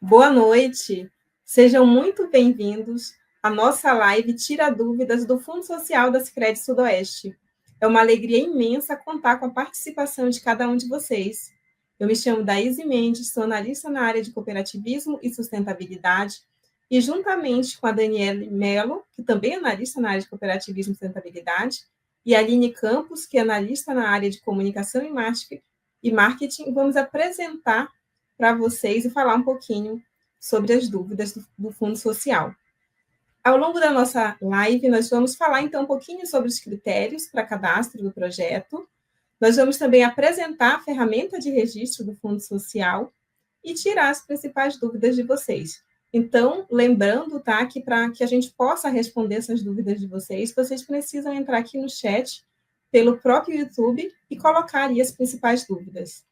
Boa noite, sejam muito bem-vindos à nossa live Tira Dúvidas do Fundo Social da Sicredi Sudoeste. É uma alegria imensa contar com a participação de cada um de vocês. Eu me chamo Daíse Mendes, sou analista na área de cooperativismo e sustentabilidade, e juntamente com a Daniele Mello, que também é analista na área de cooperativismo e sustentabilidade, e a Aline Campos, que é analista na área de comunicação e marketing, vamos apresentar para vocês e falar um pouquinho sobre as dúvidas do Fundo Social. Ao longo da nossa live, nós vamos falar, então, um pouquinho sobre os critérios para cadastro do projeto. Nós vamos também apresentar a ferramenta de registro do Fundo Social e tirar as principais dúvidas de vocês. Então, lembrando, tá, que para que a gente possa responder essas dúvidas de vocês precisam entrar aqui no chat pelo próprio YouTube e colocar ali as principais dúvidas.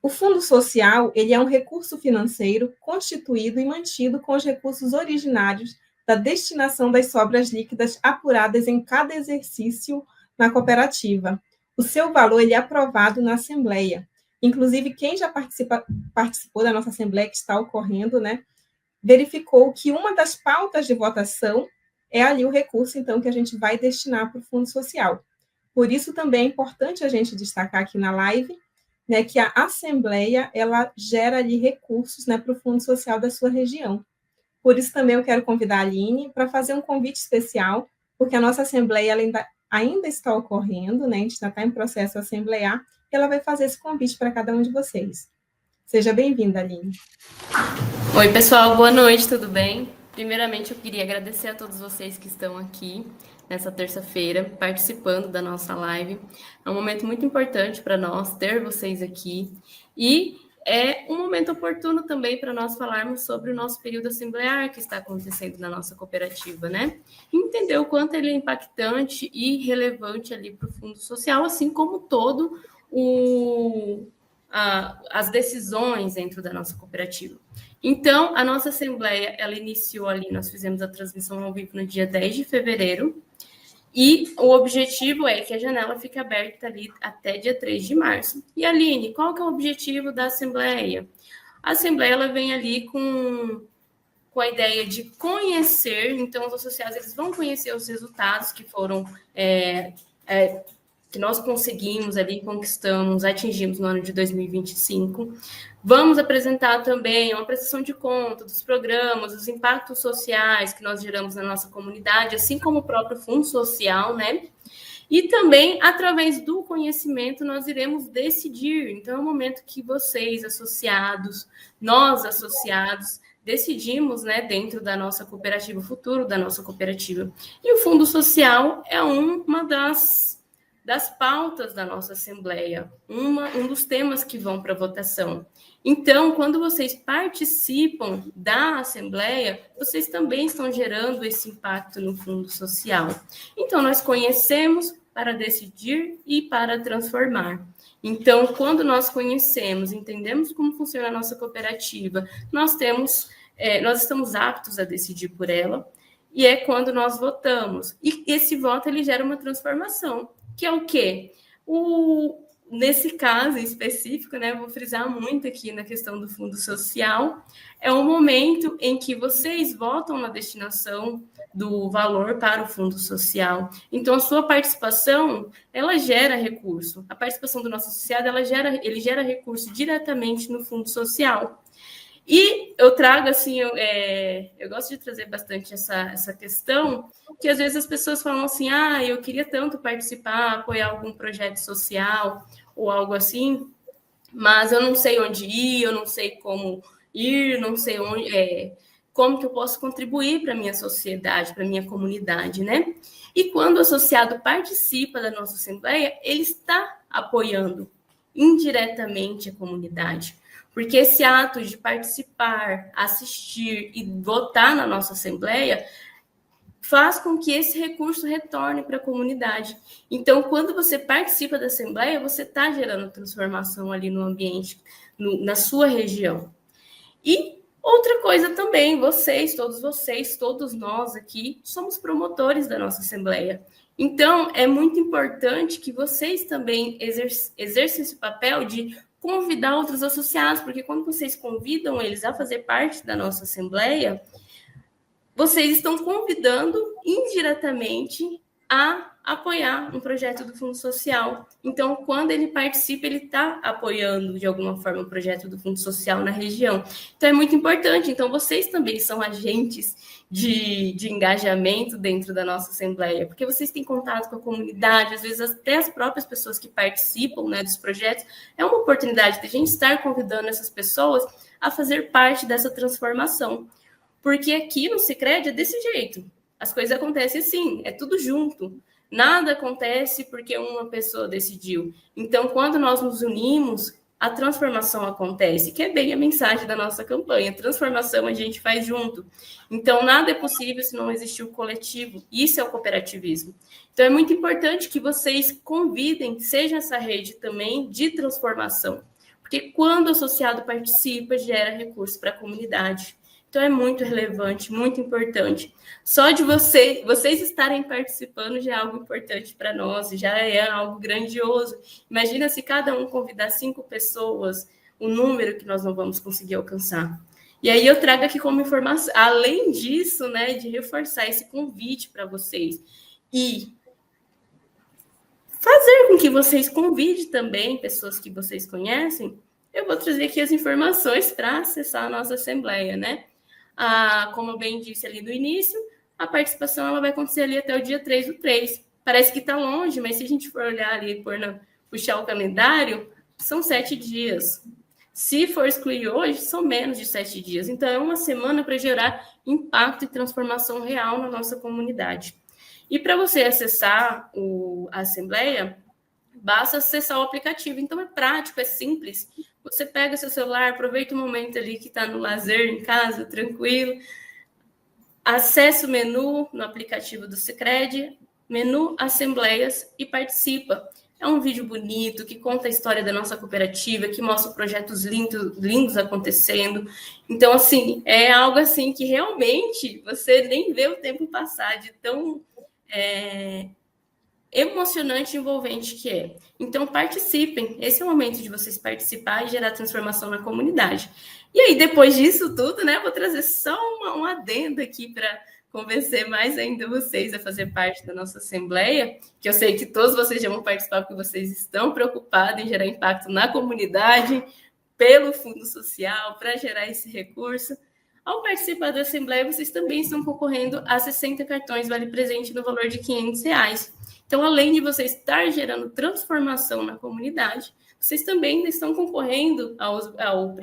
O Fundo Social, ele é um recurso financeiro constituído e mantido com os recursos originários da destinação das sobras líquidas apuradas em cada exercício na cooperativa. O seu valor ele é aprovado na Assembleia. Inclusive, quem já participou da nossa Assembleia que está ocorrendo, né, verificou que uma das pautas de votação é ali o recurso, então, que a gente vai destinar para o Fundo Social. Por isso, também é importante a gente destacar aqui na live, né, que a Assembleia ela gera ali recursos, né, para o Fundo Social da sua região. Por isso também eu quero convidar a Aline para fazer um convite especial, porque a nossa Assembleia ela ainda está ocorrendo, né, a gente ainda está em processo assemblear, e ela vai fazer esse convite para cada um de vocês. Seja bem-vinda, Aline. Oi, pessoal, boa noite, tudo bem? Primeiramente, eu queria agradecer a todos vocês que estão aqui nessa terça-feira, participando da nossa live. É um momento muito importante para nós ter vocês aqui e é um momento oportuno também para nós falarmos sobre o nosso período assemblear que está acontecendo na nossa cooperativa, né? E entender o quanto ele é impactante e relevante ali para o Fundo Social, assim como todo as decisões dentro da nossa cooperativa. Então, a nossa assembleia, ela iniciou ali, nós fizemos a transmissão ao vivo no dia 10 de fevereiro, e o objetivo é que a janela fique aberta ali até dia 3 de março. E, Aline, qual que é o objetivo da assembleia? A assembleia, ela vem ali com a ideia de conhecer, então os associados eles vão conhecer os resultados que foram que nós conseguimos ali, conquistamos, atingimos no ano de 2025. Vamos apresentar também uma prestação de conta dos programas, dos impactos sociais que nós geramos na nossa comunidade, assim como o próprio Fundo Social, né? E também, através do conhecimento, nós iremos decidir. Então, é o momento que vocês, associados, nós, associados, decidimos, né, dentro da nossa cooperativa, o futuro da nossa cooperativa. E o Fundo Social é uma das pautas da nossa Assembleia, um dos temas que vão para votação. Então, quando vocês participam da Assembleia, vocês também estão gerando esse impacto no Fundo Social. Então, nós conhecemos para decidir e para transformar. Então, quando nós conhecemos, entendemos como funciona a nossa cooperativa, nós estamos aptos a decidir por ela, e é quando nós votamos. E esse voto, ele gera uma transformação, que é o quê? Nesse caso específico, né, vou frisar muito aqui na questão do Fundo Social, é o momento em que vocês votam na destinação do valor para o Fundo Social. Então, a sua participação, ela gera recurso. A participação do nosso associado, ele gera recurso diretamente no Fundo Social. E eu trago, assim, eu gosto de trazer bastante essa questão, que às vezes as pessoas falam assim, eu queria tanto participar, apoiar algum projeto social ou algo assim, mas eu não sei onde ir, eu não sei como ir, não sei como que eu posso contribuir para a minha sociedade, para a minha comunidade, né? E quando o associado participa da nossa assembleia, ele está apoiando indiretamente a comunidade. Porque esse ato de participar, assistir e votar na nossa assembleia faz com que esse recurso retorne para a comunidade. Então, quando você participa da assembleia, você está gerando transformação ali no ambiente, na sua região. E outra coisa também, todos nós aqui, somos promotores da nossa assembleia. Então, é muito importante que vocês também exerçam esse papel de convidar outros associados, porque quando vocês convidam eles a fazer parte da nossa assembleia, vocês estão convidando indiretamente a apoiar um projeto do Fundo Social. Então, quando ele participa, ele está apoiando, de alguma forma, o projeto do Fundo Social na região. Então, é muito importante. Então, vocês também são agentes de engajamento dentro da nossa Assembleia, porque vocês têm contato com a comunidade, às vezes até as próprias pessoas que participam, né, dos projetos. É uma oportunidade de a gente estar convidando essas pessoas a fazer parte dessa transformação. Porque aqui no Sicredi é desse jeito. As coisas acontecem assim, é tudo junto. Nada acontece porque uma pessoa decidiu. Então, quando nós nos unimos, a transformação acontece, que é bem a mensagem da nossa campanha. Transformação a gente faz junto. Então, nada é possível se não existir o coletivo. Isso é o cooperativismo. Então, é muito importante que vocês convidem, seja essa rede também de transformação. Porque quando o associado participa, gera recurso para a comunidade. Então, é muito relevante, muito importante. Só de vocês estarem participando já é algo importante para nós, já é algo grandioso. Imagina se cada um convidar 5 pessoas, o número que nós não vamos conseguir alcançar. E aí eu trago aqui como informação, além disso, né, de reforçar esse convite para vocês e fazer com que vocês convidem também pessoas que vocês conhecem, eu vou trazer aqui as informações para acessar a nossa assembleia, né? Como eu bem disse ali no início, a participação ela vai acontecer ali até o dia 3/3. Parece que está longe, mas se a gente for olhar ali, puxar o calendário, são 7 dias. Se for excluir hoje, são menos de 7 dias. Então, é uma semana para gerar impacto e transformação real na nossa comunidade. E para você acessar a Assembleia, basta acessar o aplicativo. Então, é prático, é simples. Você pega seu celular, aproveita o momento ali que está no lazer, em casa, tranquilo. Acessa o menu no aplicativo do Sicredi, menu Assembleias e participa. É um vídeo bonito que conta a história da nossa cooperativa, que mostra projetos lindos acontecendo. Então, assim, é algo assim que realmente você nem vê o tempo passar de tão emocionante e envolvente que é. Então, participem. Esse é o momento de vocês participar e gerar transformação na comunidade. E aí, depois disso tudo, né, vou trazer só um adendo aqui para convencer mais ainda vocês a fazer parte da nossa Assembleia, que eu sei que todos vocês já vão participar porque vocês estão preocupados em gerar impacto na comunidade, pelo Fundo Social, para gerar esse recurso. Ao participar da Assembleia, vocês também estão concorrendo a 60 cartões Vale Presente no valor de R$500. Então, além de vocês estar gerando transformação na comunidade, vocês também ainda estão concorrendo ao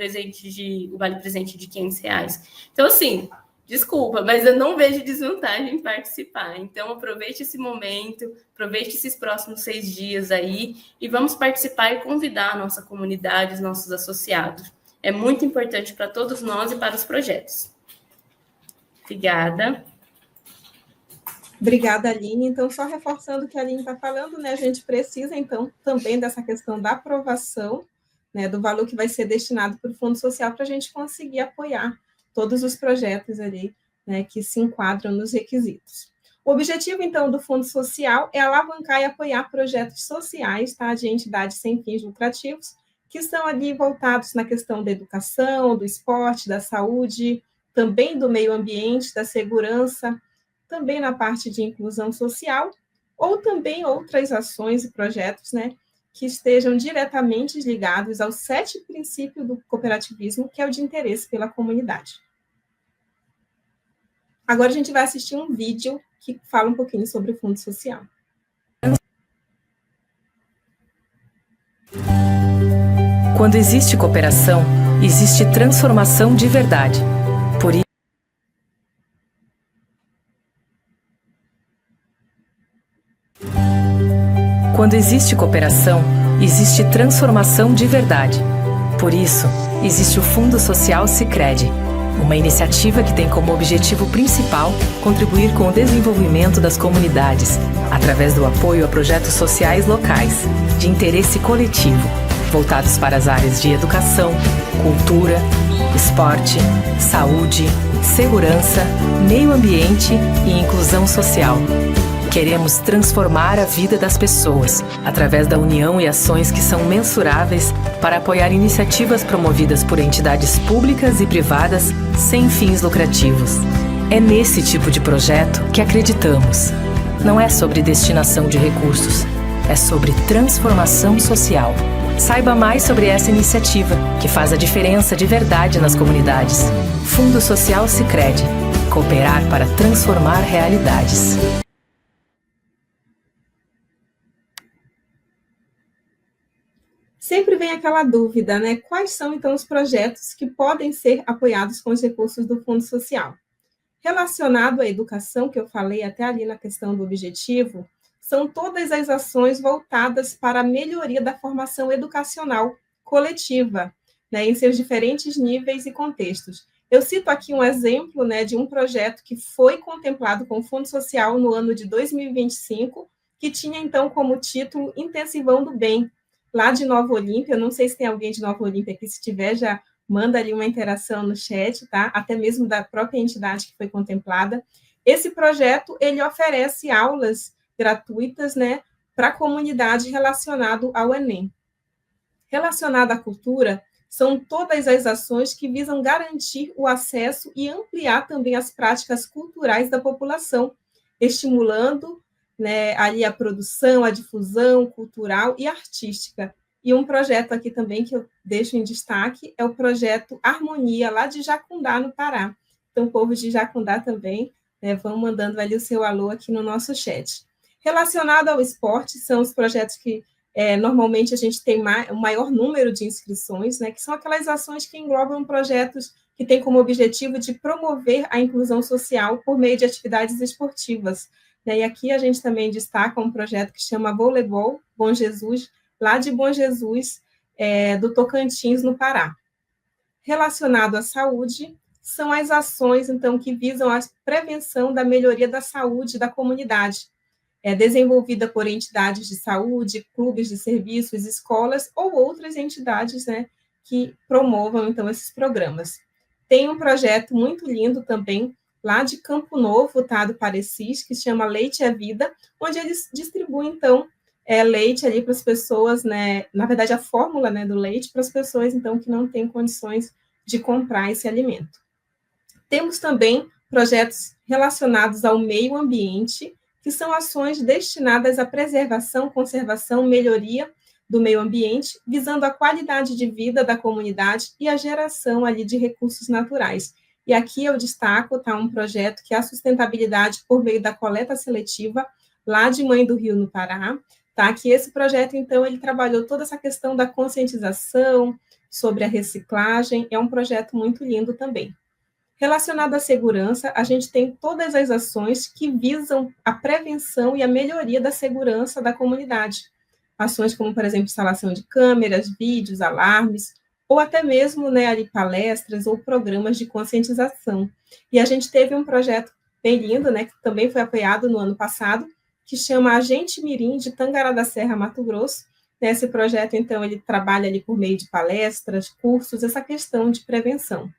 Vale Presente de R$500. Então, assim, desculpa, mas eu não vejo desvantagem em participar. Então, aproveite esse momento, aproveite esses próximos 6 dias aí e vamos participar e convidar a nossa comunidade, os nossos associados. É muito importante para todos nós e para os projetos. Obrigada. Obrigada, Aline. Então, só reforçando o que a Aline está falando, né, a gente precisa, então, também dessa questão da aprovação, né, do valor que vai ser destinado para o Fundo Social para a gente conseguir apoiar todos os projetos ali, né, que se enquadram nos requisitos. O objetivo, então, do Fundo Social é alavancar e apoiar projetos sociais, tá, de entidades sem fins lucrativos, que estão ali voltados na questão da educação, do esporte, da saúde, também do meio ambiente, da segurança, também na parte de inclusão social, ou também outras ações e projetos, né, que estejam diretamente ligados ao 7º princípio do cooperativismo, que é o de interesse pela comunidade. Agora a gente vai assistir um vídeo que fala um pouquinho sobre o Fundo Social. Quando existe cooperação, existe transformação de verdade. Por isso, quando existe cooperação, existe transformação de verdade. Por isso, existe o Fundo Social Sicredi, uma iniciativa que tem como objetivo principal contribuir com o desenvolvimento das comunidades, através do apoio a projetos sociais locais, de interesse coletivo, voltados para as áreas de educação, cultura, esporte, saúde, segurança, meio ambiente e inclusão social, que Queremos transformar a vida das pessoas através da união e ações que são mensuráveis para apoiar iniciativas promovidas por entidades públicas e privadas sem fins lucrativos. É nesse tipo de projeto que acreditamos. Não é sobre destinação de recursos, é sobre transformação social. Saiba mais sobre essa iniciativa, que faz a diferença de verdade nas comunidades. Fundo Social Sicredi. Cooperar para transformar realidades. Sempre vem aquela dúvida, né? Quais são, então, os projetos que podem ser apoiados com os recursos do Fundo Social? Relacionado à educação, que eu falei até ali na questão do objetivo, são todas as ações voltadas para a melhoria da formação educacional coletiva, né, em seus diferentes níveis e contextos. Eu cito aqui um exemplo, né, de um projeto que foi contemplado com o Fundo Social no ano de 2025, que tinha, então, como título Intensivão do Bem, lá de Nova Olímpia. Eu não sei se tem alguém de Nova Olímpia aqui, se tiver, já manda ali uma interação no chat, tá? Até mesmo da própria entidade que foi contemplada. Esse projeto, ele oferece aulas gratuitas, né, para a comunidade relacionado ao Enem. Relacionado à cultura, são todas as ações que visam garantir o acesso e ampliar também as práticas culturais da população, estimulando, né, ali a produção, a difusão cultural e artística. E um projeto aqui também que eu deixo em destaque é o projeto Harmonia, lá de Jacundá, no Pará. Então, o povo de Jacundá também, né, vão mandando ali o seu alô aqui no nosso chat. Relacionado ao esporte, são os projetos que normalmente a gente tem o maior número de inscrições, né, que são aquelas ações que englobam projetos que têm como objetivo de promover a inclusão social por meio de atividades esportivas. E aqui a gente também destaca um projeto que chama Voleibol Bom Jesus, lá de Bom Jesus, do Tocantins, no Pará. Relacionado à saúde, são as ações, então, que visam a prevenção da melhoria da saúde da comunidade, desenvolvida por entidades de saúde, clubes de serviços, escolas ou outras entidades, né, que promovam, então, esses programas. Tem um projeto muito lindo também, lá de Campo Novo, tá, do Parecis, que se chama Leite é Vida, onde eles distribuem, então, leite ali para as pessoas, né, na verdade, a fórmula, né, do leite para as pessoas, então, que não têm condições de comprar esse alimento. Temos também projetos relacionados ao meio ambiente, que são ações destinadas à preservação, conservação, melhoria do meio ambiente, visando a qualidade de vida da comunidade e a geração ali de recursos naturais. E aqui eu destaco, tá, um projeto que é a sustentabilidade por meio da coleta seletiva, lá de Mãe do Rio, no Pará, tá? Que esse projeto, então, ele trabalhou toda essa questão da conscientização sobre a reciclagem, é um projeto muito lindo também. Relacionado à segurança, a gente tem todas as ações que visam a prevenção e a melhoria da segurança da comunidade. Ações como, por exemplo, instalação de câmeras, vídeos, alarmes, ou até mesmo, né, ali, palestras ou programas de conscientização. E a gente teve um projeto bem lindo, né, que também foi apoiado no ano passado, que chama Agente Mirim de Tangará da Serra, Mato Grosso. Esse projeto, então, ele trabalha ali por meio de palestras, cursos, essa questão de prevenção.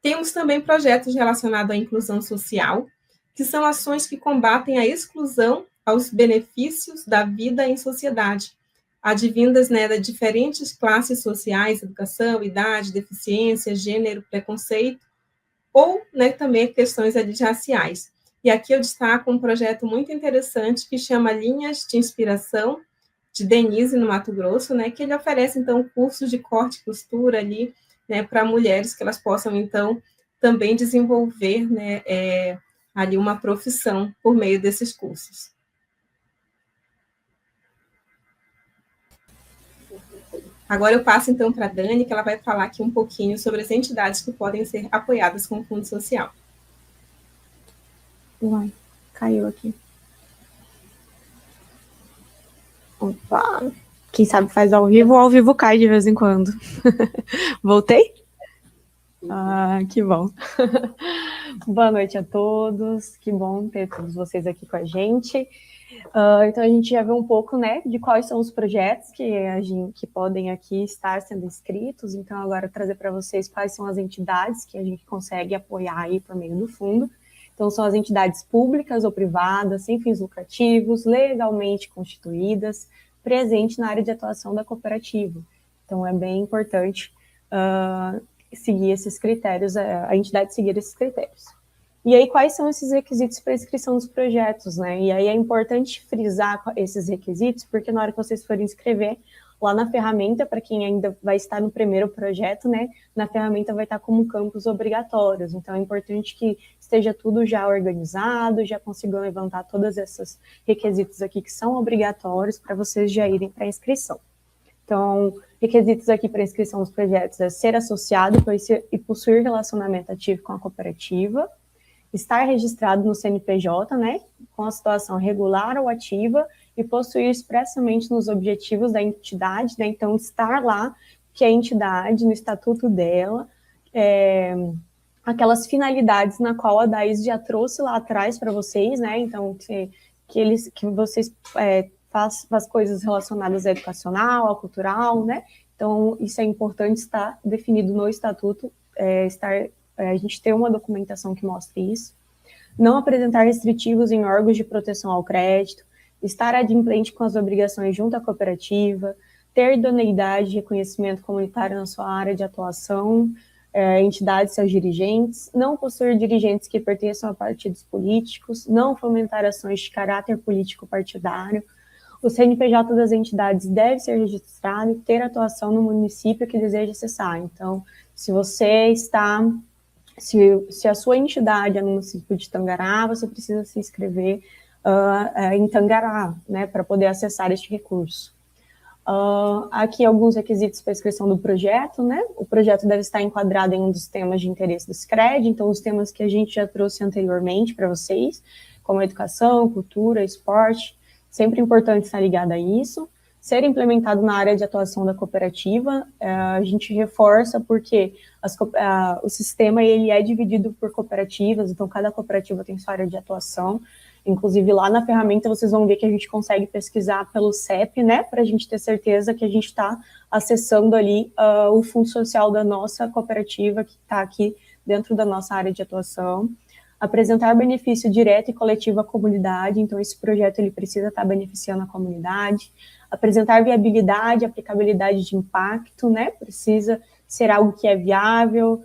Temos também projetos relacionados à inclusão social, que são ações que combatem a exclusão aos benefícios da vida em sociedade, advindas, né, de diferentes classes sociais, educação, idade, deficiência, gênero, preconceito, ou, né, também questões ali raciais. E aqui eu destaco um projeto muito interessante que chama Linhas de Inspiração, de Denise, no Mato Grosso, né, que ele oferece, então, cursos de corte e costura ali, né, para mulheres, que elas possam, então, também desenvolver, né, ali uma profissão por meio desses cursos. Agora eu passo, então, para a Dani, que ela vai falar aqui um pouquinho sobre as entidades que podem ser apoiadas com o Fundo Social. Uai, caiu aqui. Opa! Quem sabe faz ao vivo, ou ao vivo cai de vez em quando. Voltei? Ah, que bom. Boa noite a todos, que bom ter todos vocês aqui com a gente. Então a gente já viu um pouco, né, de quais são os projetos que podem aqui estar sendo inscritos. Então agora trazer para vocês quais são as entidades que a gente consegue apoiar aí por meio do fundo. Então, são as entidades públicas ou privadas, sem fins lucrativos, legalmente constituídas, presentes na área de atuação da cooperativa. Então, é bem importante seguir esses critérios, a entidade seguir esses critérios. E aí, quais são esses requisitos para inscrição dos projetos, né? E aí é importante frisar esses requisitos, porque na hora que vocês forem inscrever, lá na ferramenta, para quem ainda vai estar no primeiro projeto, né? Na ferramenta vai estar como campos obrigatórios. Então, é importante que esteja tudo já organizado, já consigam levantar todos esses requisitos aqui que são obrigatórios para vocês já irem para a inscrição. Então, requisitos aqui para inscrição dos projetos é ser associado e possuir relacionamento ativo com a cooperativa, estar registrado no CNPJ, né, com a situação regular ou ativa, e possuir expressamente nos objetivos da entidade, né, então estar lá, que a entidade, no estatuto dela, aquelas finalidades na qual a DAIS já trouxe lá atrás para vocês, né, então que vocês faz coisas relacionadas à educacional, ao cultural, né, então isso é importante estar definido no estatuto, a gente ter uma documentação que mostre isso, não apresentar restritivos em órgãos de proteção ao crédito, estar adimplente com as obrigações junto à cooperativa, ter idoneidade e reconhecimento comunitário na sua área de atuação, entidades e seus dirigentes, não possuir dirigentes que pertençam a partidos políticos, não fomentar ações de caráter político partidário, o CNPJ das entidades deve ser registrado e ter atuação no município que deseja acessar. Então, se você está... Se a sua entidade é no município de Tangará, você precisa se inscrever em Tangará, né, para poder acessar este recurso. Aqui alguns requisitos para a inscrição do projeto, né? O projeto deve estar enquadrado em um dos temas de interesse do SICRED, então os temas que a gente já trouxe anteriormente para vocês, como educação, cultura, esporte, sempre importante estar ligado a isso. Ser implementado na área de atuação da cooperativa, a gente reforça porque o sistema ele é dividido por cooperativas, então cada cooperativa tem sua área de atuação, inclusive lá na ferramenta vocês vão ver que a gente consegue pesquisar pelo CEP, né, para a gente ter certeza que a gente está acessando ali o fundo social da nossa cooperativa, que está aqui dentro da nossa área de atuação. Apresentar benefício direto e coletivo à comunidade, então esse projeto ele precisa estar beneficiando a comunidade. Apresentar viabilidade, aplicabilidade de impacto, né? Precisa ser algo que é viável,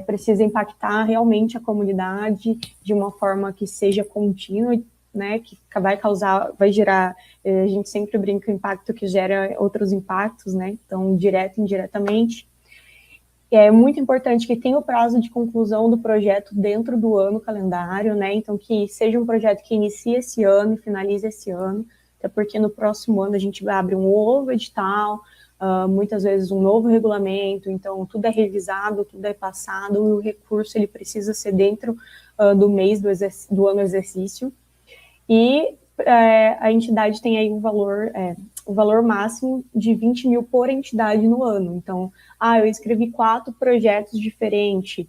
precisa impactar realmente a comunidade de uma forma que seja contínua, né? Que vai gerar, a gente sempre brinca, o impacto que gera outros impactos, né? Então, direto e indiretamente. É muito importante que tenha o prazo de conclusão do projeto dentro do ano calendário, né? Então, que seja um projeto que inicie esse ano e finalize esse ano, até porque no próximo ano a gente vai abrir um novo edital, muitas vezes um novo regulamento, então tudo é revisado, tudo é passado, e o recurso ele precisa ser dentro do mês do ano exercício. E a entidade tem aí o valor máximo de 20 mil por entidade no ano. Então, eu escrevi 4 projetos diferentes,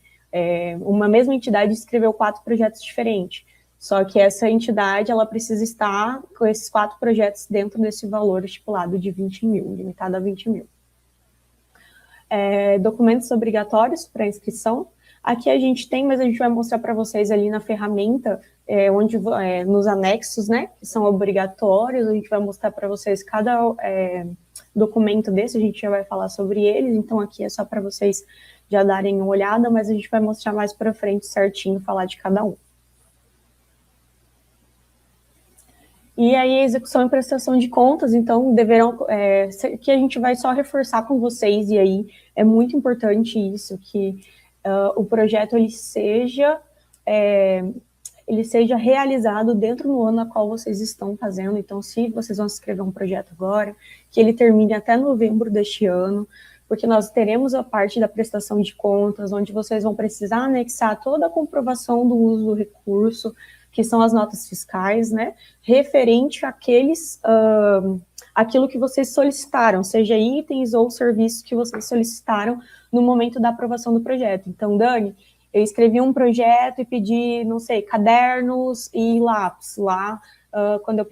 uma mesma entidade escreveu 4 projetos diferentes, só que essa entidade, ela precisa estar com esses 4 projetos dentro desse valor estipulado de 20 mil, limitado a 20 mil. Documentos obrigatórios para inscrição. Aqui a gente tem, mas a gente vai mostrar para vocês ali na ferramenta, nos anexos, né, que são obrigatórios, a gente vai mostrar para vocês cada documento desse, a gente já vai falar sobre eles, então aqui é só para vocês já darem uma olhada, mas a gente vai mostrar mais para frente certinho, falar de cada um. E aí, a execução e prestação de contas, então, deverão, que a gente vai só reforçar com vocês, e aí é muito importante isso, que o projeto ele seja realizado dentro do ano a qual vocês estão fazendo. Então, se vocês vão escrever um projeto agora, que ele termine até novembro deste ano, porque nós teremos a parte da prestação de contas, onde vocês vão precisar anexar toda a comprovação do uso do recurso, que são as notas fiscais, né, referente àquilo que vocês solicitaram, seja itens ou serviços que vocês solicitaram no momento da aprovação do projeto. Então, Dani, eu escrevi um projeto e pedi, não sei, cadernos e lápis lá, quando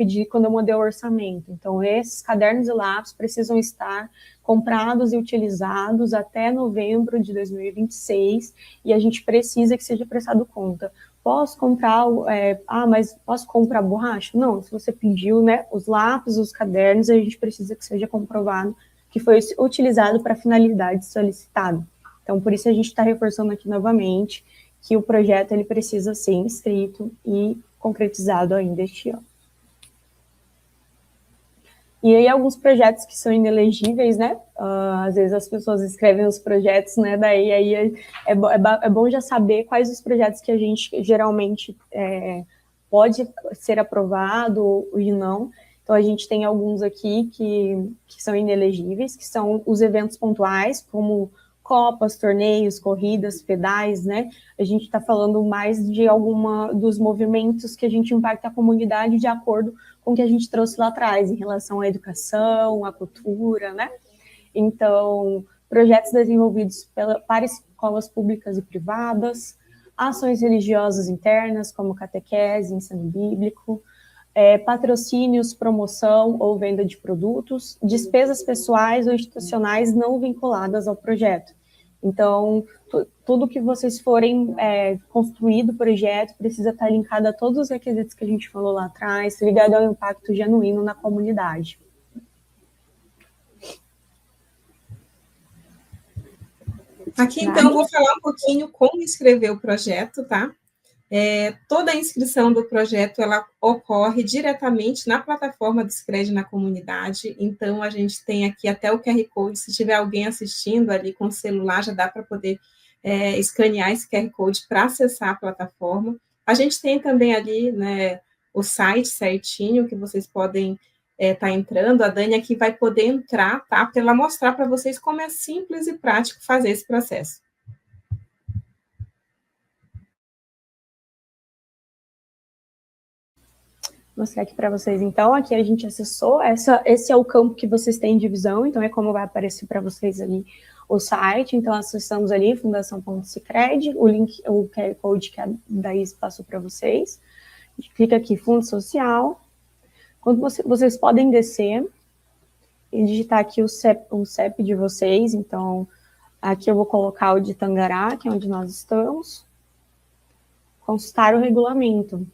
eu mandei o orçamento. Então, esses cadernos e lápis precisam estar comprados e utilizados até novembro de 2026, e a gente precisa que seja prestado conta. posso comprar, mas posso comprar borracha? Não, se você pediu, né, os lápis, os cadernos, a gente precisa que seja comprovado que foi utilizado para a finalidade solicitada. Então, por isso a gente está reforçando aqui novamente que o projeto ele precisa ser inscrito e concretizado ainda este ano. E aí alguns projetos que são inelegíveis, né? Às vezes as pessoas escrevem os projetos, né? Daí aí é bom já saber quais os projetos que a gente geralmente pode ser aprovado e não. Então a gente tem alguns aqui que são inelegíveis, que são os eventos pontuais, como copas, torneios, corridas, pedais, né? A gente está falando mais de dos movimentos que a gente impacta a comunidade de acordo com o que a gente trouxe lá atrás, em relação à educação, à cultura, né? Então, projetos desenvolvidos para escolas públicas e privadas, ações religiosas internas, como catequese, ensino bíblico, patrocínios, promoção ou venda de produtos, despesas pessoais ou institucionais não vinculadas ao projeto. Então, tudo que vocês forem construir do projeto precisa estar linkado a todos os requisitos que a gente falou lá atrás, ligado ao impacto genuíno na comunidade. Aqui, então, eu vou falar um pouquinho como escrever o projeto, tá? Toda a inscrição do projeto, ela ocorre diretamente na plataforma do Sicredi na comunidade, então a gente tem aqui até o QR Code, se tiver alguém assistindo ali com o celular, já dá para poder escanear esse QR Code para acessar a plataforma. A gente tem também ali, né, o site certinho, que vocês podem estar entrando, a Dani aqui vai poder entrar, tá, para ela mostrar para vocês como é simples e prático fazer esse processo. Vou mostrar aqui para vocês, então, aqui a gente acessou, esse é o campo que vocês têm de visão, então é como vai aparecer para vocês ali o site, então acessamos ali, fundação.sicredi, o link, o QR Code que a Daís passou para vocês, a gente clica aqui, Fundo Social, quando vocês podem descer e digitar aqui o CEP de vocês, então aqui eu vou colocar o de Tangará, que é onde nós estamos, consultar o regulamento.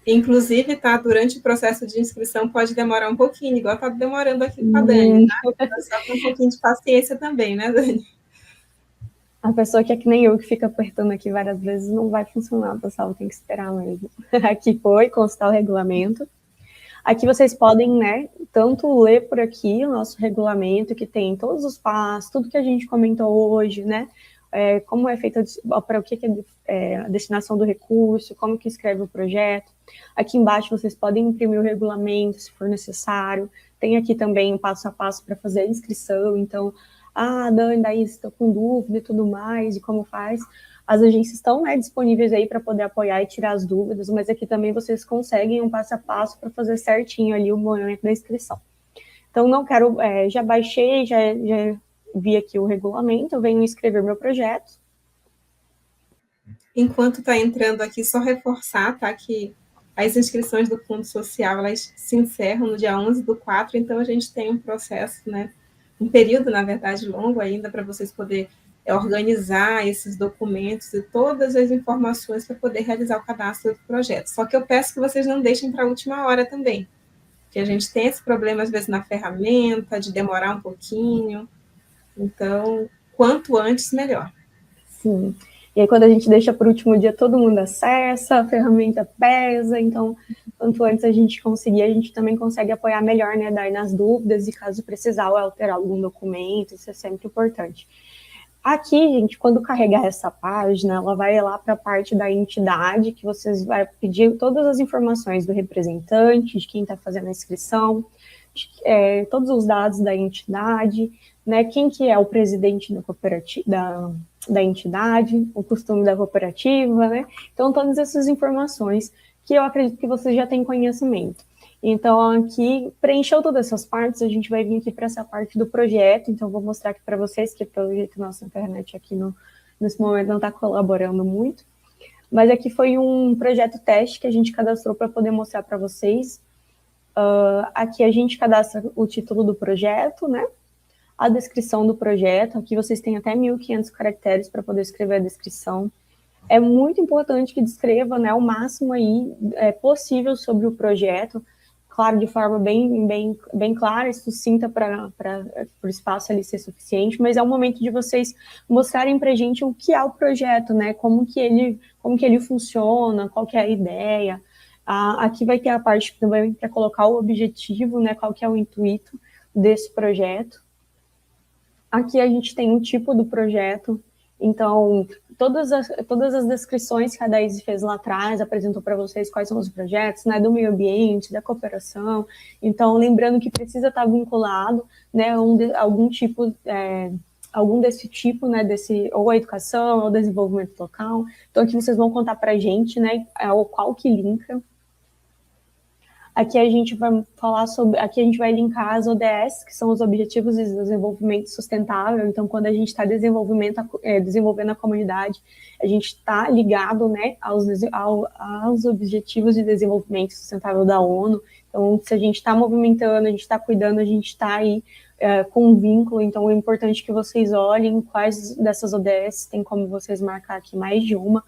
Inclusive, tá, durante o processo de inscrição pode demorar um pouquinho, igual tá demorando aqui com a Dani, tá? Só com um pouquinho de paciência também, né, Dani? A pessoa que é que nem eu, que fica apertando aqui várias vezes, não vai funcionar, pessoal, tem que esperar mesmo. Aqui foi, consultar o regulamento. Aqui vocês podem, né, tanto ler por aqui o nosso regulamento, que tem todos os passos, tudo que a gente comentou hoje, né, como é feita, para o que é a destinação do recurso, como que escreve o projeto. Aqui embaixo vocês podem imprimir o regulamento, se for necessário. Tem aqui também um passo a passo para fazer a inscrição. Então, Dani, daí estou com dúvida e tudo mais, e como faz. As agências estão, né, disponíveis aí para poder apoiar e tirar as dúvidas, mas aqui também vocês conseguem um passo a passo para fazer certinho ali o momento da inscrição. Então, não quero, já baixei, já vi aqui o regulamento, eu venho escrever meu projeto. Enquanto está entrando aqui, só reforçar, tá, que as inscrições do Fundo Social, elas se encerram no dia 11/4, então a gente tem um processo, né, um período, na verdade, longo ainda, para vocês poderem organizar esses documentos e todas as informações para poder realizar o cadastro do projeto. Só que eu peço que vocês não deixem para a última hora também, porque a gente tem esse problema, às vezes, na ferramenta, de demorar um pouquinho. Então, quanto antes, melhor. Sim. E aí, quando a gente deixa para o último dia, todo mundo acessa, a ferramenta pesa, então, quanto antes a gente conseguir, a gente também consegue apoiar melhor, né, daí nas dúvidas, e caso precisar alterar algum documento, isso é sempre importante. Aqui, gente, quando carregar essa página, ela vai lá para a parte da entidade, que vocês vão pedir todas as informações do representante, de quem está fazendo a inscrição, todos os dados da entidade, né, quem que é o presidente da cooperativa, da entidade, o costume da cooperativa, né? Então, todas essas informações que eu acredito que vocês já têm conhecimento. Então, aqui, preencheu todas essas partes, a gente vai vir aqui para essa parte do projeto, então vou mostrar aqui para vocês, que pelo jeito nossa internet aqui nesse momento não está colaborando muito, mas aqui foi um projeto teste que a gente cadastrou para poder mostrar para vocês. Aqui a gente cadastra o título do projeto, né? A descrição do projeto, aqui vocês têm até 1.500 caracteres para poder escrever a descrição. é muito importante que descreva, né, o máximo aí possível sobre o projeto, claro, de forma bem clara e sucinta para o espaço ali ser suficiente, mas é o momento de vocês mostrarem para a gente o que é o projeto, né, como que ele funciona, qual que é a ideia. Aqui vai ter a parte também para colocar o objetivo, né, qual que é o intuito desse projeto. Aqui a gente tem um tipo do projeto, então todas as descrições que a Daisy fez lá atrás, apresentou para vocês quais são os projetos, né, do meio ambiente, da cooperação, então lembrando que precisa estar vinculado, né, algum desse tipo, né, ou a educação, ou o desenvolvimento local, então aqui vocês vão contar para a gente, né, qual que linka. Aqui a gente vai falar sobre, aqui a gente vai linkar as ODS, que são os Objetivos de Desenvolvimento Sustentável. Então, quando a gente está desenvolvendo a comunidade, a gente está ligado, né, aos Objetivos de Desenvolvimento Sustentável da ONU. Então, se a gente está movimentando, a gente está cuidando, a gente está aí com um vínculo. Então, é importante que vocês olhem quais dessas ODS, tem como vocês marcar aqui mais de uma,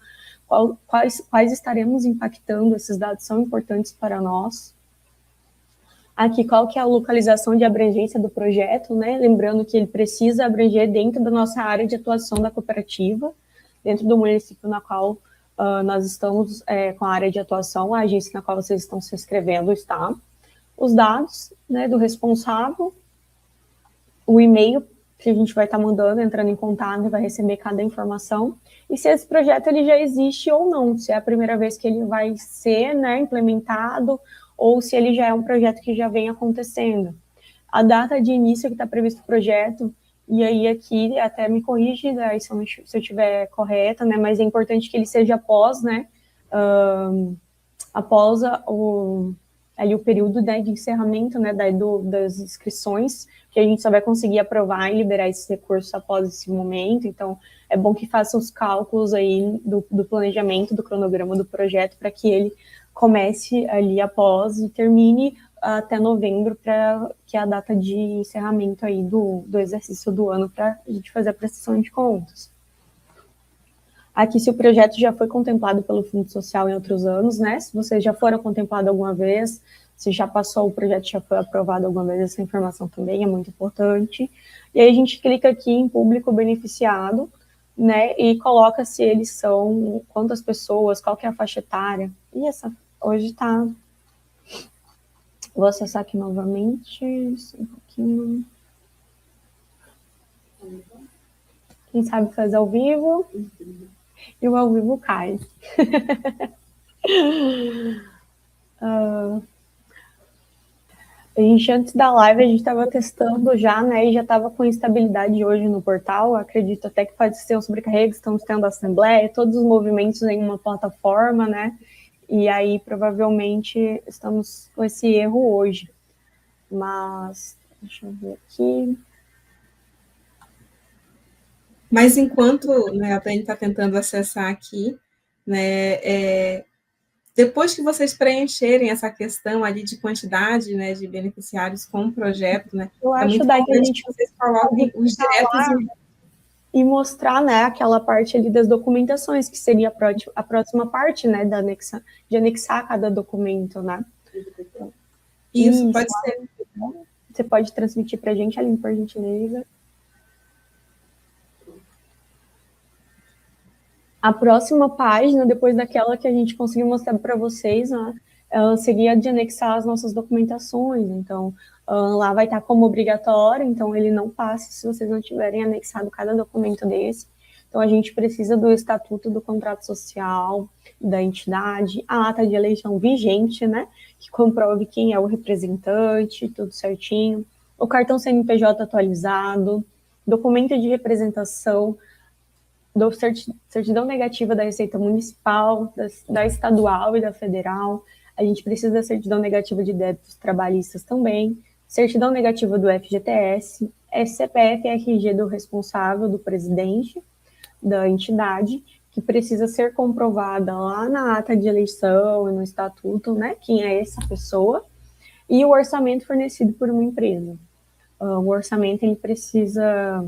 quais estaremos impactando, esses dados são importantes para nós. Aqui, qual que é a localização de abrangência do projeto, né? Lembrando que ele precisa abranger dentro da nossa área de atuação da cooperativa, dentro do município na qual nós estamos com a área de atuação, a agência na qual vocês estão se inscrevendo está. Os dados, né, do responsável, o e-mail que a gente vai estar mandando, entrando em contato e vai receber cada informação, e se esse projeto ele já existe ou não, se é a primeira vez que ele vai ser, né, implementado, ou se ele já é um projeto que já vem acontecendo. A data de início que está previsto o projeto, e aí aqui até me corrige, né, se eu estiver correta, né, mas é importante que ele seja após, né, após ali o período, né, de encerramento, né, das inscrições, que a gente só vai conseguir aprovar e liberar esse recurso após esse momento. Então, é bom que faça os cálculos aí do planejamento, do cronograma do projeto, para que ele comece ali após e termine até novembro, para que é a data de encerramento aí do exercício do ano, para a gente fazer a prestação de contas. Aqui, se o projeto já foi contemplado pelo Fundo Social em outros anos, né? Se vocês já foram contemplados alguma vez, se já passou, o projeto já foi aprovado alguma vez, essa informação também é muito importante. E aí a gente clica aqui em público beneficiado, né? E coloca se eles são, quantas pessoas, qual que é a faixa etária. E essa, hoje tá... Vou acessar aqui novamente, um pouquinho. Quem sabe faz ao vivo. E o ao vivo cai. A gente, antes da live, a gente estava testando já, né, e já estava com instabilidade hoje no portal. Acredito até que pode ser um sobrecarrego, estamos tendo assembleia, todos os movimentos em uma plataforma, né, e aí provavelmente estamos com esse erro hoje. Mas, deixa eu ver aqui. Mas enquanto, né, a Dani está tentando acessar aqui, né, depois que vocês preencherem essa questão ali de quantidade, né, de beneficiários com o projeto, né, eu é acho muito importante que vocês coloquem os diretos e mostrar, né, aquela parte ali das documentações, que seria a próxima parte, né, de anexar cada documento, né? Isso, pode ser. Você pode transmitir para a gente, Aline, por gentileza. A próxima página, depois daquela que a gente conseguiu mostrar para vocês, né, seria de anexar as nossas documentações. Então, lá vai estar como obrigatório, então ele não passa se vocês não tiverem anexado cada documento desse. Então, a gente precisa do estatuto do contrato social da entidade, a ata de eleição vigente, né, que comprove quem é o representante, tudo certinho, o cartão CNPJ atualizado, documento de representação, certidão negativa da Receita Municipal, da Estadual e da Federal. A gente precisa da certidão negativa de débitos trabalhistas também, certidão negativa do FGTS, CPF e RG do responsável, do presidente da entidade, que precisa ser comprovada lá na ata de eleição e no estatuto, né, quem é essa pessoa, e o orçamento fornecido por uma empresa. O orçamento, ele precisa...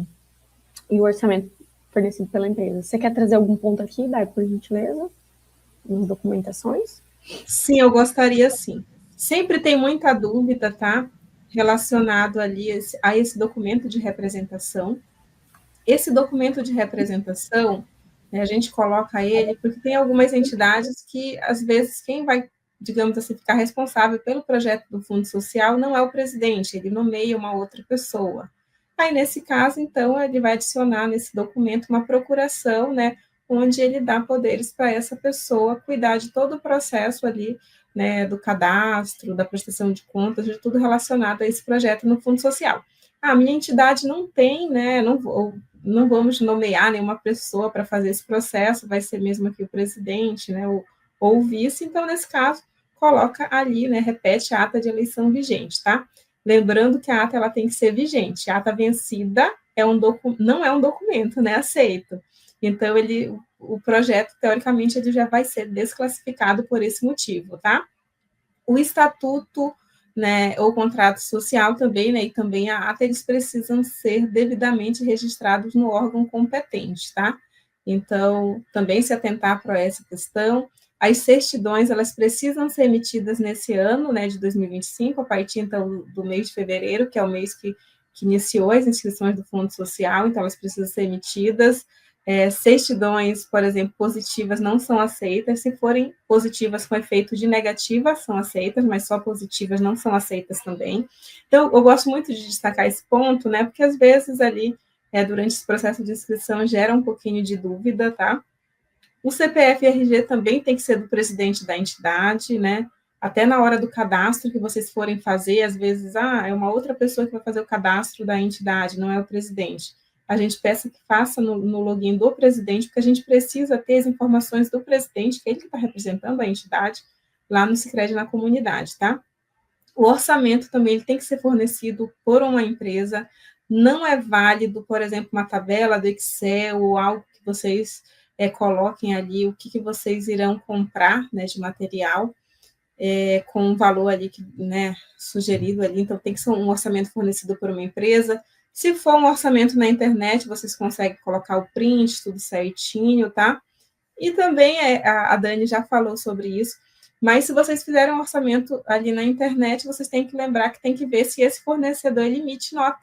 E o orçamento fornecido pela empresa. Você quer trazer algum ponto aqui, Dai, por gentileza, nas documentações? Sim, eu gostaria sim. Sempre tem muita dúvida, tá? Relacionado ali a esse documento de representação. Esse documento de representação, né, a gente coloca ele porque tem algumas entidades que, às vezes, quem vai, digamos assim, ficar responsável pelo projeto do Fundo Social não é o presidente, ele nomeia uma outra pessoa. Aí, nesse caso, então, ele vai adicionar nesse documento uma procuração, né, onde ele dá poderes para essa pessoa cuidar de todo o processo ali, né, do cadastro, da prestação de contas, de tudo relacionado a esse projeto no Fundo Social. A minha entidade não tem, né, não vamos nomear nenhuma pessoa para fazer esse processo, vai ser mesmo aqui o presidente, né, ou o vice, então, nesse caso, coloca ali, né, repete a ata de eleição vigente, tá? Lembrando que a ata ela tem que ser vigente, a ata vencida não é um documento, né, aceito. Então, o projeto, teoricamente, ele já vai ser desclassificado por esse motivo, tá? O estatuto, né, ou contrato social também, né, e também a ata, eles precisam ser devidamente registrados no órgão competente, tá? Então, também se atentar para essa questão. As certidões, elas precisam ser emitidas nesse ano, né, de 2025, a partir, então, do mês de fevereiro, que é o mês que iniciou as inscrições do Fundo Social, então elas precisam ser emitidas. Certidões, por exemplo, positivas não são aceitas, se forem positivas com efeito de negativa, são aceitas, mas só positivas não são aceitas também. Então, eu gosto muito de destacar esse ponto, né, porque às vezes ali, durante esse processo de inscrição, gera um pouquinho de dúvida, tá? O CPF e RG também tem que ser do presidente da entidade, né? Até na hora do cadastro que vocês forem fazer, às vezes, é uma outra pessoa que vai fazer o cadastro da entidade, não é o presidente. A gente peça que faça no login do presidente, porque a gente precisa ter as informações do presidente, que é ele que está representando a entidade, lá no Sicredi na comunidade, tá? O orçamento também ele tem que ser fornecido por uma empresa, não é válido, por exemplo, uma tabela do Excel ou algo que vocês coloquem ali, o que vocês irão comprar, né, de material, com um valor ali, né, sugerido ali, então tem que ser um orçamento fornecido por uma empresa. Se for um orçamento na internet, vocês conseguem colocar o print, tudo certinho, tá? E também, a Dani já falou sobre isso, mas se vocês fizerem um orçamento ali na internet, vocês têm que lembrar que tem que ver se esse fornecedor ele emite nota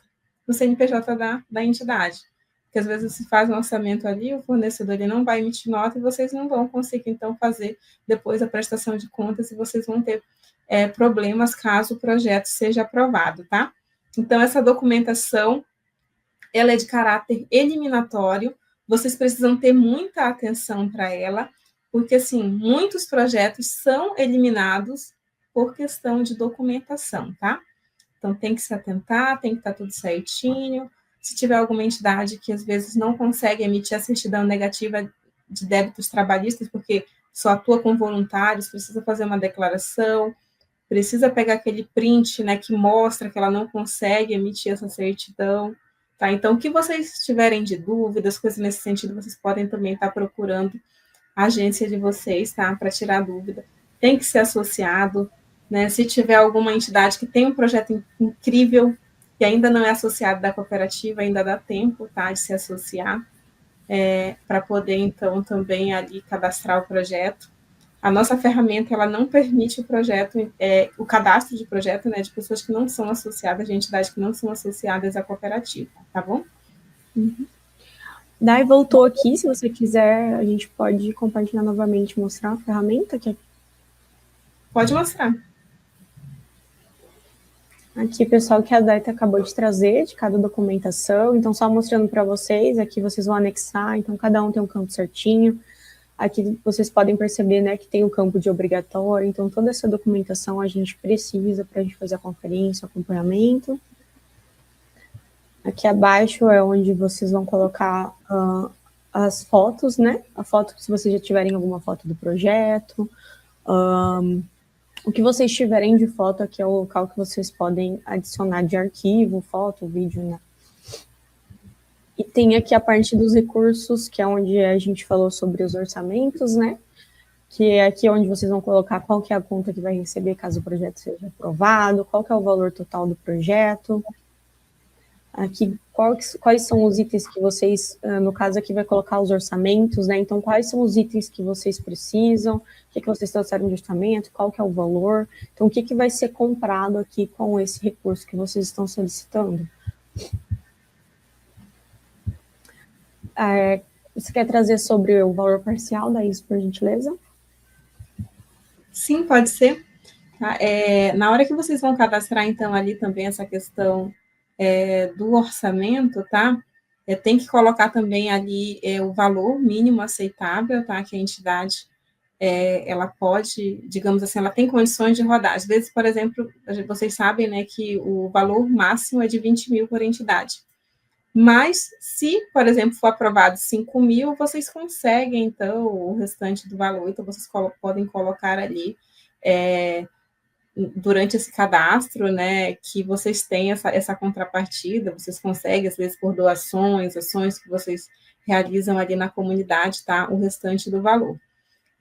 no CNPJ da entidade. Porque às vezes se faz um orçamento ali, o fornecedor ele não vai emitir nota e vocês não vão conseguir, então, fazer depois a prestação de contas e vocês vão ter problemas caso o projeto seja aprovado, tá? Então, essa documentação, ela é de caráter eliminatório, vocês precisam ter muita atenção para ela, porque, assim, muitos projetos são eliminados por questão de documentação, tá? Então, tem que se atentar, tem que estar tudo certinho. Se tiver alguma entidade que, às vezes, não consegue emitir a certidão negativa de débitos trabalhistas, porque só atua com voluntários, precisa fazer uma declaração, precisa pegar aquele print, né, que mostra que ela não consegue emitir essa certidão, tá? Então, o que vocês tiverem de dúvidas, coisas nesse sentido, vocês podem também estar procurando a agência de vocês, tá? Para tirar dúvida. Tem que ser associado, né? Se tiver alguma entidade que tem um projeto incrível e ainda não é associado da cooperativa, ainda dá tempo, tá? De se associar, para poder, então, também ali cadastrar o projeto. A nossa ferramenta, ela não permite o cadastro de projeto, né, de pessoas que não são associadas, de entidades que não são associadas à cooperativa, tá bom? Uhum. Dai voltou aqui, se você quiser, a gente pode compartilhar novamente, mostrar a ferramenta. Pode mostrar. Aqui, pessoal, que a Dai acabou de trazer, de cada documentação, então só mostrando para vocês, aqui vocês vão anexar, então cada um tem um campo certinho. Aqui vocês podem perceber, né, que tem o campo de obrigatório, então toda essa documentação a gente precisa para a gente fazer a conferência, o acompanhamento. Aqui abaixo é onde vocês vão colocar as fotos, né, a foto, se vocês já tiverem alguma foto do projeto, o que vocês tiverem de foto, aqui é o local que vocês podem adicionar de arquivo, foto, vídeo, né. E tem aqui a parte dos recursos, que é onde a gente falou sobre os orçamentos, né? Que é aqui onde vocês vão colocar qual que é a conta que vai receber caso o projeto seja aprovado, qual que é o valor total do projeto. aqui quais são os itens que vocês, no caso aqui vai colocar os orçamentos, né? Então, quais são os itens que vocês precisam, o que vocês trouxeram de orçamento, qual que é o valor, então o que vai ser comprado aqui com esse recurso que vocês estão solicitando? Você quer trazer sobre o valor parcial, Daís, por gentileza? Sim, pode ser. Tá? Na hora que vocês vão cadastrar, então, ali também essa questão do orçamento, tá? Tem que colocar também ali o valor mínimo aceitável, tá? Que a entidade, ela pode, digamos assim, ela tem condições de rodar. Às vezes, por exemplo, vocês sabem, né, que o valor máximo é de 20 mil por entidade. Mas, se, por exemplo, for aprovado 5 mil, vocês conseguem, então, o restante do valor. Então, vocês podem colocar ali, durante esse cadastro, né, que vocês têm essa contrapartida, vocês conseguem, às vezes, por doações, ações que vocês realizam ali na comunidade, tá, o restante do valor.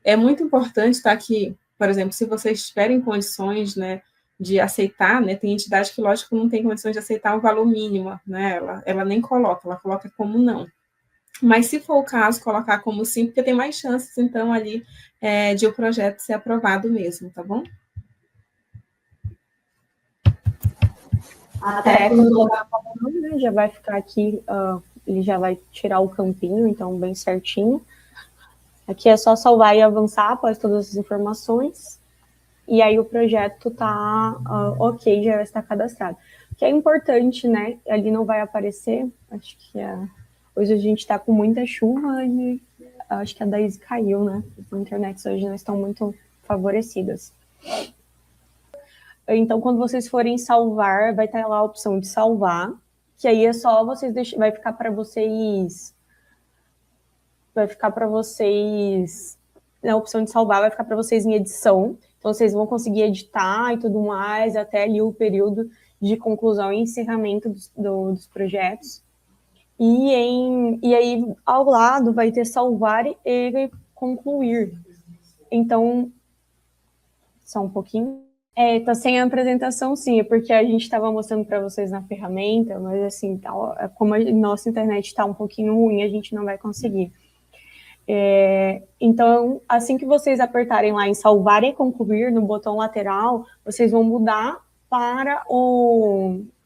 É muito importante, tá, que, por exemplo, se vocês tiverem condições, né, de aceitar, né, tem entidade que, lógico, não tem condições de aceitar um valor mínimo, né, ela nem coloca, ela coloca como não. Mas, se for o caso, colocar como sim, porque tem mais chances, então, ali, de o projeto ser aprovado mesmo, tá bom? Até quando colocar o nome, né, já vai ficar aqui, ele já vai tirar o campinho, então, bem certinho. Aqui é só salvar e avançar após todas as informações. E aí o projeto tá ok, já está cadastrado. O que é importante, né? Ali não vai aparecer, acho que hoje a gente está com muita chuva e acho que a Daisy caiu, né? As internets hoje não estão muito favorecidas. Então, quando vocês forem salvar, vai estar lá a opção de salvar, que aí é só vocês deixarem, vai ficar para vocês, na opção de salvar, vai ficar para vocês em edição. Então, vocês vão conseguir editar e tudo mais, até ali o período de conclusão e encerramento dos projetos. E aí, ao lado, vai ter salvar e concluir. Então, só um pouquinho. Tá sem a apresentação, sim, é porque a gente estava mostrando para vocês na ferramenta, mas assim, como a nossa internet está um pouquinho ruim, a gente não vai conseguir. Então, assim que vocês apertarem lá em salvar e concluir, no botão lateral, vocês vão mudar para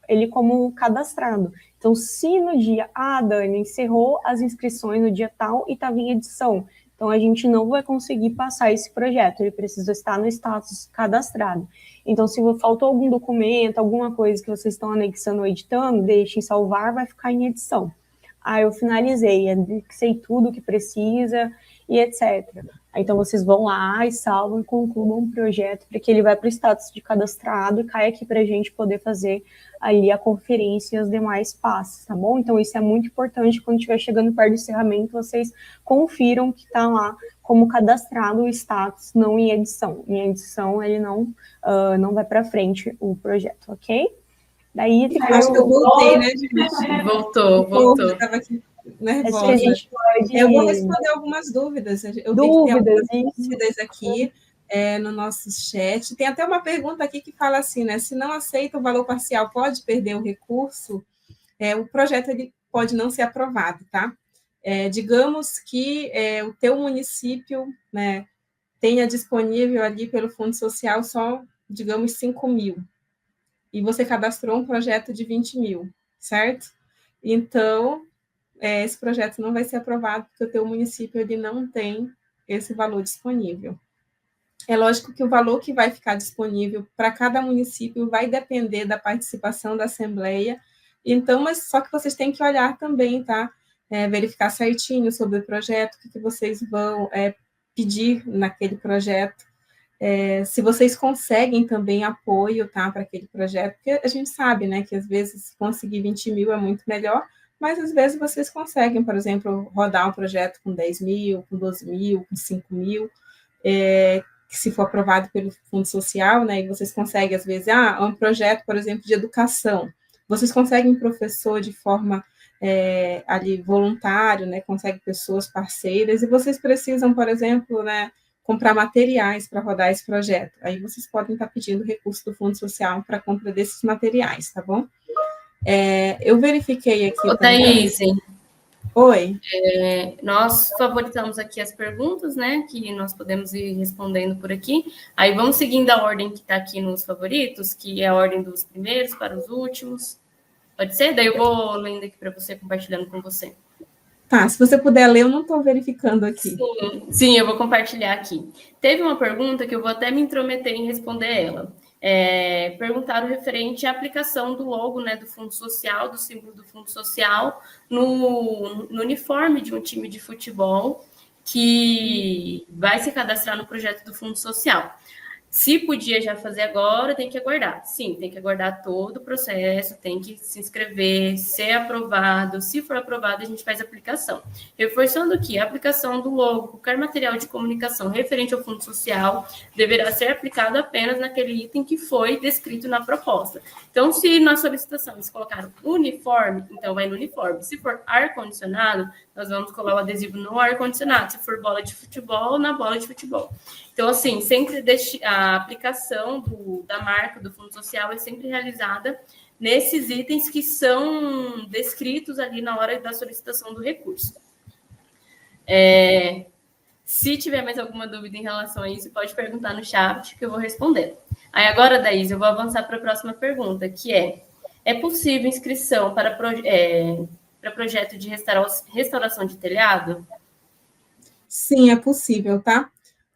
ele como cadastrado. Então, se no dia, Dani, encerrou as inscrições no dia tal e estava em edição, então a gente não vai conseguir passar esse projeto, ele precisa estar no status cadastrado. Então, se faltou algum documento, alguma coisa que vocês estão anexando ou editando, deixem salvar, vai ficar em edição. Eu finalizei, anexei tudo que precisa e etc. Então, vocês vão lá e salvam e concluam o projeto para que ele vá para o status de cadastrado e caia aqui para a gente poder fazer ali a conferência e os demais passos, tá bom? Então, isso é muito importante, quando estiver chegando perto do encerramento, vocês confiram que está lá como cadastrado o status, não em edição. Em edição, ele não vai para frente o projeto, ok? Daí, acho que eu voltei, né, gente? Voltou. Eu estava aqui nervosa. Eu vou responder algumas dúvidas. Eu tenho algumas dúvidas aqui no nosso chat. Tem até uma pergunta aqui que fala assim, né? Se não aceita o valor parcial, pode perder o recurso? O projeto ele pode não ser aprovado, tá? Digamos que o teu município, né, tenha disponível ali pelo Fundo Social só, digamos, 5 mil. E você cadastrou um projeto de 20 mil, certo? Então, esse projeto não vai ser aprovado porque o teu município ele não tem esse valor disponível. É lógico que o valor que vai ficar disponível para cada município vai depender da participação da Assembleia, então, mas só que vocês têm que olhar também, tá? Verificar certinho sobre o projeto, o que vocês vão pedir naquele projeto, se vocês conseguem também apoio, tá, para aquele projeto, porque a gente sabe, né, que às vezes conseguir 20 mil é muito melhor, mas às vezes vocês conseguem, por exemplo, rodar um projeto com 10 mil, com 12 mil, com 5 mil, que se for aprovado pelo Fundo Social, né, e vocês conseguem, às vezes, um projeto, por exemplo, de educação, vocês conseguem professor de forma ali voluntário, né, conseguem pessoas parceiras, e vocês precisam, por exemplo, né, comprar materiais para rodar esse projeto. Aí vocês podem estar pedindo recurso do Fundo Social para a compra desses materiais, tá bom? Eu verifiquei aqui Ô, também. Thaís, Oi. Nós favoritamos aqui as perguntas, né, que nós podemos ir respondendo por aqui. Aí vamos seguindo a ordem que está aqui nos favoritos, que é a ordem dos primeiros para os últimos. Pode ser? Daí eu vou lendo aqui para você, compartilhando com você. Tá, se você puder ler, eu não estou verificando aqui. Sim, eu vou compartilhar aqui. Teve uma pergunta que eu vou até me intrometer em responder ela. Perguntaram referente à aplicação do logo, né, do Fundo Social, do símbolo do Fundo Social, no uniforme de um time de futebol que vai se cadastrar no projeto do Fundo Social. Se podia já fazer agora, tem que aguardar. Sim, tem que aguardar todo o processo, tem que se inscrever, ser aprovado. Se for aprovado, a gente faz a aplicação. Reforçando aqui, a aplicação do logo, qualquer material de comunicação referente ao Fundo Social, deverá ser aplicado apenas naquele item que foi descrito na proposta. Então, se na solicitação eles colocaram uniforme, então vai no uniforme. Se for ar-condicionado, nós vamos colar o adesivo no ar-condicionado. Se for bola de futebol, na bola de futebol. Então, assim, sempre a aplicação da marca do Fundo Social é sempre realizada nesses itens que são descritos ali na hora da solicitação do recurso. Se tiver mais alguma dúvida em relação a isso, pode perguntar no chat que eu vou responder. Aí agora, Daís, eu vou avançar para a próxima pergunta, que é possível inscrição para projeto de restauração de telhado? Sim, é possível, tá?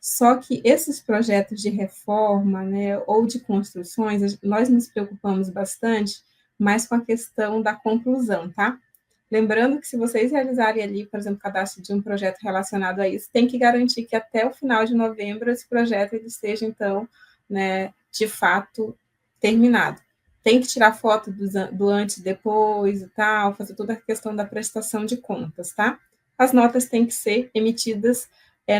Só que esses projetos de reforma, né, ou de construções, nós nos preocupamos bastante mais com a questão da conclusão, tá? Lembrando que se vocês realizarem ali, por exemplo, o cadastro de um projeto relacionado a isso, tem que garantir que até o final de novembro esse projeto ele esteja, então, né, de fato, terminado. Tem que tirar foto do antes e depois e tal, fazer toda a questão da prestação de contas, tá? As notas têm que ser emitidas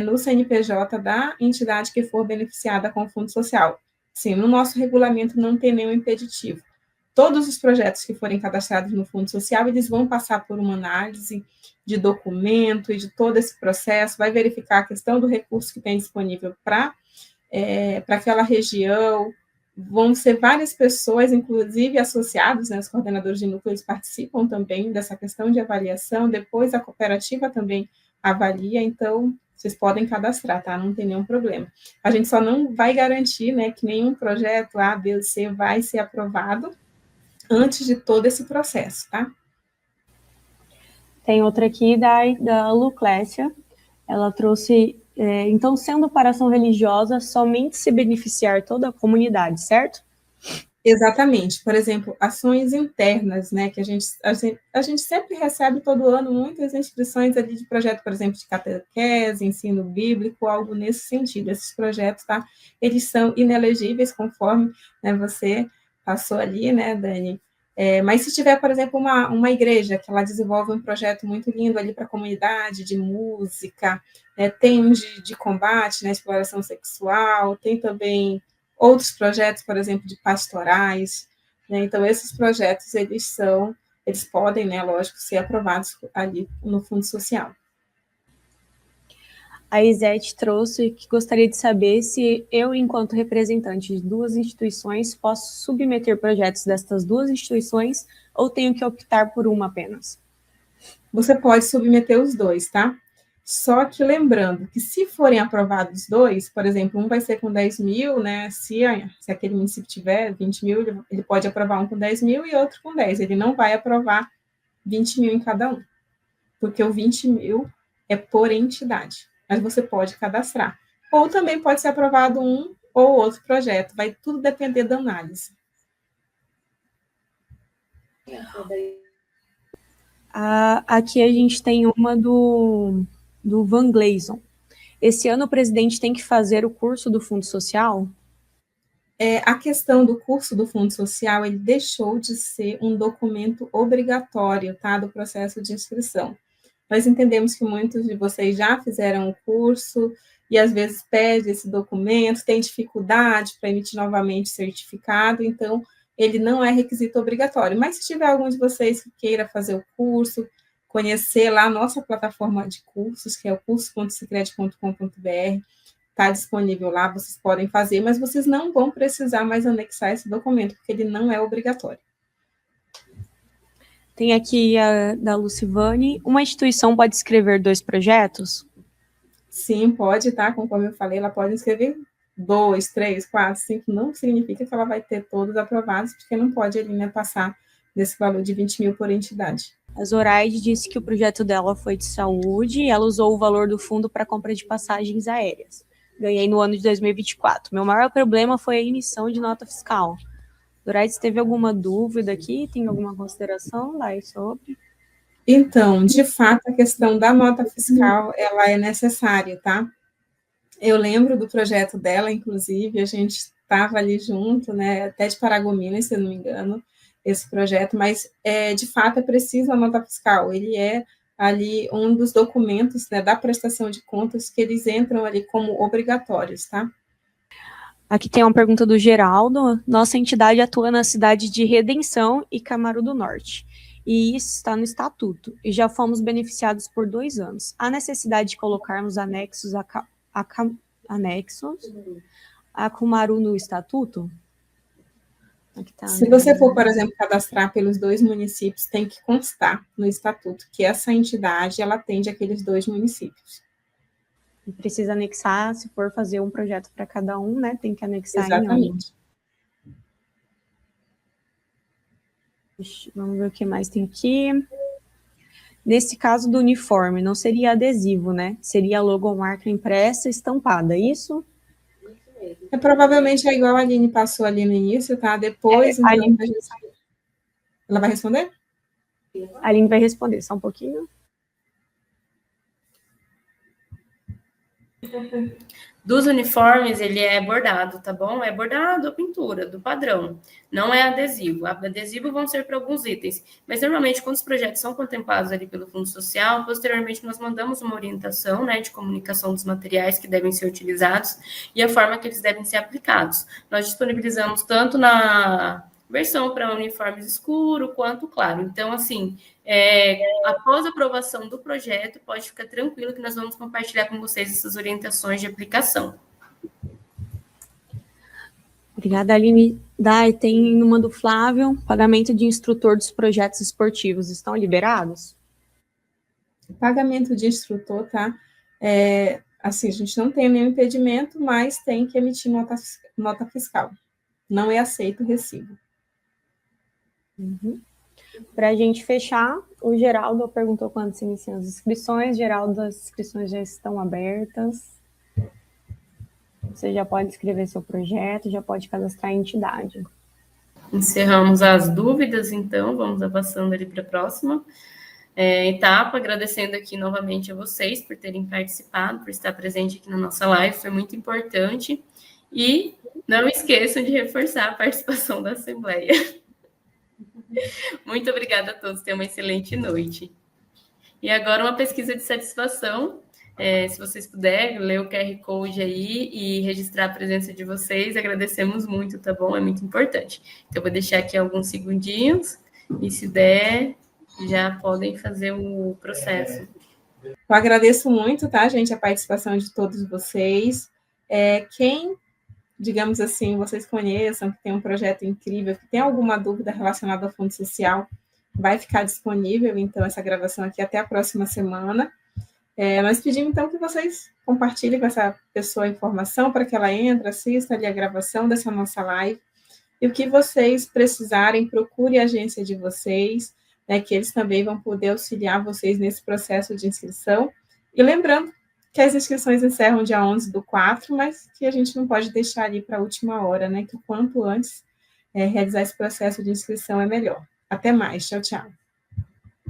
no CNPJ da entidade que for beneficiada com o Fundo Social. Sim, no nosso regulamento não tem nenhum impeditivo. Todos os projetos que forem cadastrados no Fundo Social, eles vão passar por uma análise de documento e de todo esse processo, vai verificar a questão do recurso que tem disponível para aquela região. Vão ser várias pessoas, inclusive associados, né, os coordenadores de núcleo, eles participam também dessa questão de avaliação, depois a cooperativa também avalia, então vocês podem cadastrar, tá? Não tem nenhum problema. A gente só não vai garantir, né, que nenhum projeto A, B ou C vai ser aprovado antes de todo esse processo, tá? Tem outra aqui da Luclécia. Ela trouxe, então, sendo para ação religiosa, somente se beneficiar toda a comunidade, certo? Exatamente. Por exemplo, ações internas, né, que a gente sempre recebe todo ano muitas inscrições ali de projeto, por exemplo, de catequese, ensino bíblico, algo nesse sentido. Esses projetos, tá, eles são inelegíveis conforme, né, você passou ali, né, Dani? Mas se tiver, por exemplo, uma igreja que ela desenvolve um projeto muito lindo ali para a comunidade, de música, tem um de combate, né, exploração sexual, tem também outros projetos, por exemplo, de pastorais, né? Então, esses projetos, eles podem, né, lógico, ser aprovados ali no Fundo Social. A Isete trouxe que gostaria de saber se eu, enquanto representante de duas instituições, posso submeter projetos destas duas instituições ou tenho que optar por uma apenas? Você pode submeter os dois, tá? Só que lembrando que se forem aprovados dois, por exemplo, um vai ser com 10 mil, né? Se aquele município tiver 20 mil, ele pode aprovar um com 10 mil e outro com 10. Ele não vai aprovar 20 mil em cada um, porque o 20 mil é por entidade, mas você pode cadastrar. Ou também pode ser aprovado um ou outro projeto, vai tudo depender da análise. Aqui a gente tem uma do Van Gleison. Esse ano o presidente tem que fazer o curso do Fundo Social? A questão do curso do Fundo Social, ele deixou de ser um documento obrigatório, tá, do processo de inscrição. Nós entendemos que muitos de vocês já fizeram o curso e às vezes pede esse documento, tem dificuldade para emitir novamente certificado, então ele não é requisito obrigatório. Mas se tiver algum de vocês que queira fazer o curso, conhecer lá a nossa plataforma de cursos, que é o curso.sicredi.com.br, está disponível lá, vocês podem fazer, mas vocês não vão precisar mais anexar esse documento, porque ele não é obrigatório. Tem aqui a da Lucivane. Uma instituição pode escrever 2 projetos? Sim, pode, tá? Conforme eu falei, ela pode escrever 2, 3, 4, 5. Não significa que ela vai ter todos aprovados, porque não pode ali, né, passar desse valor de 20 mil por entidade. A Zoraide disse que o projeto dela foi de saúde e ela usou o valor do fundo para compra de passagens aéreas. Ganhei no ano de 2024. Meu maior problema foi a emissão de nota fiscal. Zoraide, teve alguma dúvida aqui? Tem alguma consideração, Dai, sobre? Então, de fato, a questão da nota fiscal, ela é necessária, tá? Eu lembro do projeto dela, inclusive, a gente estava ali junto, né, até de Paragominas, se eu não me engano, esse projeto, mas, de fato, é preciso a nota fiscal, ele é ali um dos documentos, né, da prestação de contas que eles entram ali como obrigatórios, tá? Aqui tem uma pergunta do Geraldo. Nossa entidade atua na cidade de Redenção e Camaru do Norte, e isso está no estatuto, e já fomos beneficiados por 2 anos. Há necessidade de colocarmos anexos a Cumaru no estatuto? Aqui tá, Se né? você for, por exemplo, cadastrar pelos 2 municípios, tem que constar no estatuto que essa entidade, ela atende aqueles 2 municípios. E precisa anexar, se for fazer um projeto para cada um, né? Tem que anexar Exatamente. Vamos ver o que mais tem aqui. Nesse caso do uniforme, não seria adesivo, né? Seria logomarca impressa, estampada, isso? Provavelmente é igual a Aline passou ali no início, tá? Depois, então, Aline... ela vai responder? A Aline vai responder, só um pouquinho. Dos uniformes, ele é bordado, tá bom? É bordado ou pintura, do padrão. Não é adesivo. Adesivo vão ser para alguns itens. Mas, normalmente, quando os projetos são contemplados ali pelo Fundo Social, posteriormente nós mandamos uma orientação, né, de comunicação dos materiais que devem ser utilizados e a forma que eles devem ser aplicados. Nós disponibilizamos tanto na versão para uniformes escuro quanto claro. Então, assim, após a aprovação do projeto, pode ficar tranquilo que nós vamos compartilhar com vocês essas orientações de aplicação. Obrigada, Aline. Dai, tem uma do Flávio, pagamento de instrutor dos projetos esportivos, estão liberados? Pagamento de instrutor, tá? Assim, a gente não tem nenhum impedimento, mas tem que emitir nota fiscal. Não é aceito o recibo. Uhum. Para a gente fechar, o Geraldo perguntou quando se iniciam as inscrições. Geraldo, as inscrições já estão abertas. Você já pode escrever seu projeto, já pode cadastrar a entidade. Encerramos as dúvidas, então, vamos avançando ali para a próxima etapa, agradecendo aqui novamente a vocês por terem participado, por estar presente aqui na nossa live, foi muito importante. E não esqueçam de reforçar a participação da Assembleia. Muito obrigada a todos, tenham uma excelente noite. E agora uma pesquisa de satisfação. Se vocês puderem, ler o QR Code aí e registrar a presença de vocês, agradecemos muito, tá bom? É muito importante. Então, eu vou deixar aqui alguns segundinhos e, se der, já podem fazer o processo. Eu agradeço muito, tá, gente, a participação de todos vocês. Quem, digamos assim, vocês conheçam, que tem um projeto incrível, que tem alguma dúvida relacionada ao Fundo Social, vai ficar disponível, então, essa gravação aqui até a próxima semana. Nós pedimos, então, que vocês compartilhem com essa pessoa a informação para que ela entre, assista ali a gravação dessa nossa live. E o que vocês precisarem, procure a agência de vocês, né, que eles também vão poder auxiliar vocês nesse processo de inscrição. E lembrando que as inscrições encerram dia 11/4, mas que a gente não pode deixar ali para a última hora, né, que quanto antes realizar esse processo de inscrição é melhor. Até mais. Tchau, tchau.